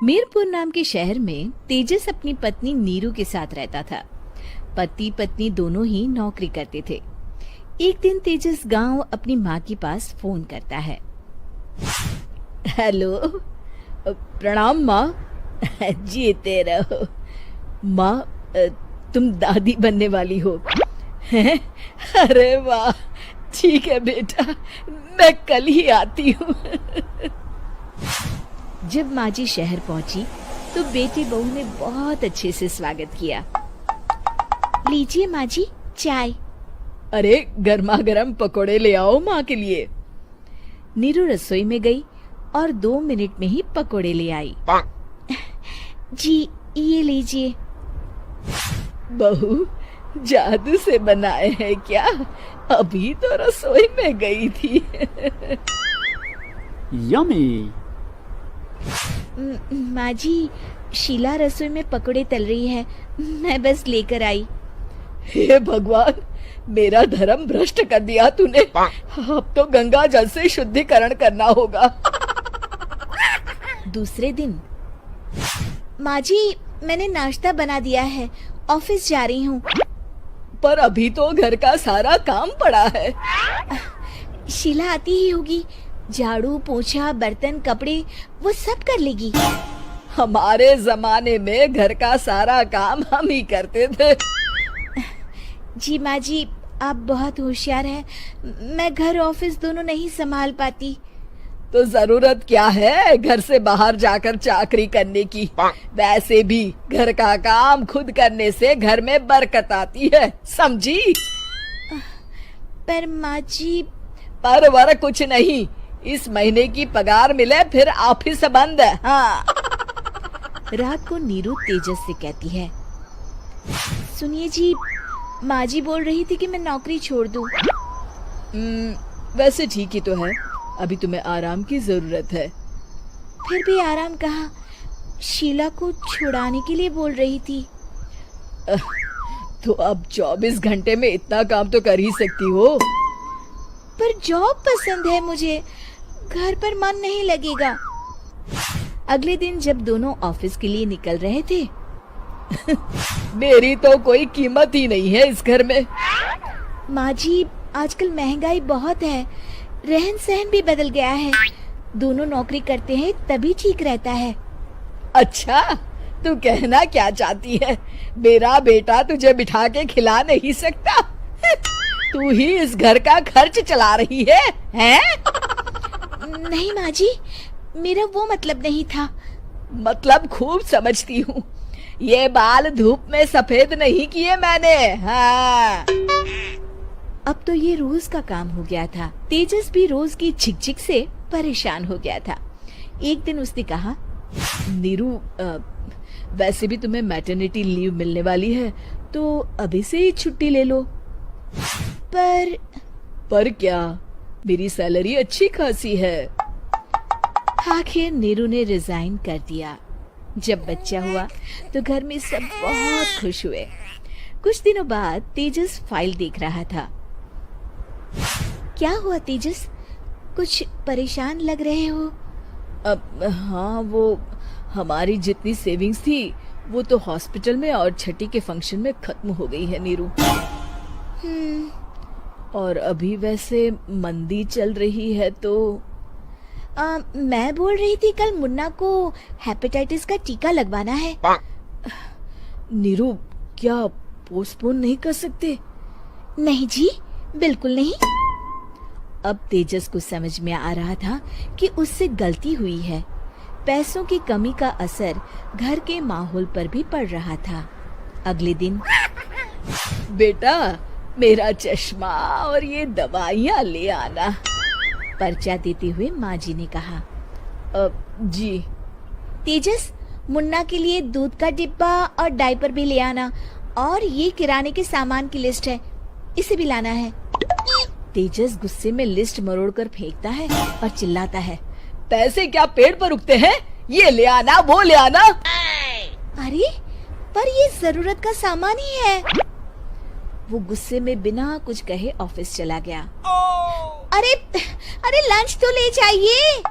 मीरपुर नाम के शहर में तेजस अपनी पत्नी नीरू के साथ रहता था। पति पत्नी दोनों ही नौकरी करते थे। एक दिन तेजस गांव अपनी माँ के पास फोन करता है। हेलो, प्रणाम माँ। जीते रहो माँ, तुम दादी बनने वाली हो हैं? अरे वाह, ठीक है बेटा, मैं कल ही आती हूँ। जब माँ जी शहर पहुंची तो बेटी बहू ने बहुत अच्छे से स्वागत किया। लीजिए माँ जी, चाय। अरे गर्मा गर्म पकोड़े ले आओ माँ के लिए। नीरू रसोई में गई और 2 मिनट में ही पकोड़े ले आई। जी ये लीजिए। बहू, जादू से बनाए हैं क्या? अभी तो रसोई में गई थी। यम्मी। माँ जी, शीला रसोई में पकोड़े तल रही है, मैं बस लेकर आई। हे भगवान, मेरा धर्म भ्रष्ट कर दिया तूने। अब तो गंगा जल से शुद्धिकरण करना होगा। दूसरे दिन, माँ जी मैंने नाश्ता बना दिया है, ऑफिस जा रही हूँ। पर अभी तो घर का सारा काम पड़ा है। शीला आती ही होगी, झाड़ू पोछा बर्तन कपड़े वो सब कर लेगी। हमारे जमाने में घर का सारा काम हम ही करते थे। जी माँ जी, आप बहुत होशियार हैं, मैं घर ऑफिस दोनों नहीं संभाल पाती। तो जरूरत क्या है घर से बाहर जाकर चाकरी करने की? वैसे भी घर का काम खुद करने से घर में बरकत आती है, समझी? पर माँ जी। पर वर कुछ नहीं, इस महीने की पगार मिले फिर ऑफिस बंद है। हाँ। रात को नीरू तेजस से कहती है, सुनिए जी, माँ जी बोल रही थी कि मैं नौकरी छोड़ दूं। वैसे ठीक ही तो है, अभी तुम्हें आराम की जरूरत है। फिर भी आराम कहाँ, शीला को छुड़ाने के लिए बोल रही थी। तो अब 24 घंटे में इतना काम तो कर ही सकती हो। पर जॉब पसंद है मुझे, घर पर मन नहीं लगेगा। अगले दिन जब दोनों ऑफिस के लिए निकल रहे थे, मेरी तो कोई कीमत ही नहीं है इस घर में। माँ जी, आजकल महंगाई बहुत है, रहन सहन भी बदल गया है, दोनों नौकरी करते हैं तभी ठीक रहता है। अच्छा, तू कहना क्या चाहती है? मेरा बेटा तुझे बिठा के खिला नहीं सकता? तू ही इस घर का खर्च चला रही है, हैं? नहीं माँ जी, मेरा वो मतलब नहीं था। मतलब खूब समझती हूँ, ये बाल धूप में सफेद नहीं किए मैंने। हाँ। अब तो ये रोज का काम हो गया था। तेजस भी रोज की झिकझिक से परेशान हो गया था। एक दिन उसने कहा, नीरू, वैसे भी तुम्हें मैटरनिटी लीव मिलने वाली है, तो अभी से ही छुट्टी ले लो। पर क्या, मेरी सैलरी अच्छी खासी है। आखिर नीरू ने रिजाइन कर दिया। जब बच्चा हुआ तो घर में सब बहुत खुश हुए। कुछ दिनों बाद तेजस फाइल देख रहा था। क्या हुआ तेजस, कुछ परेशान लग रहे हो? अब हाँ, वो हमारी जितनी सेविंग्स थी वो तो हॉस्पिटल में और छठी के फंक्शन में खत्म हो गई है नीरू। और अभी वैसे मंदी चल रही है तो मैं बोल रही थी कल मुन्ना को हेपेटाइटिस का टीका लगवाना है। नीरू, क्या पोस्टपोन नहीं कर सकते? नहीं जी, बिल्कुल नहीं। अब तेजस को समझ में आ रहा था कि उससे गलती हुई है। पैसों की कमी का असर घर के माहौल पर भी पड़ रहा था। अगले दिन, बेटा मेरा चश्मा और ये दवाइयाँ ले आना, पर्चा देते हुए माँ जी ने कहा। जी। तेजस, मुन्ना के लिए दूध का डिब्बा और डायपर भी ले आना, और ये किराने के सामान की लिस्ट है, इसे भी लाना है। तेजस गुस्से में लिस्ट मरोड़कर फेंकता है और चिल्लाता है, पैसे क्या पेड़ पर उगते हैं? ये ले आना, वो ले आना। अरे पर ये जरूरत का सामान ही है। वो गुस्से में बिना कुछ कहे ऑफिस चला गया। अरे लंच तो ले जाइए।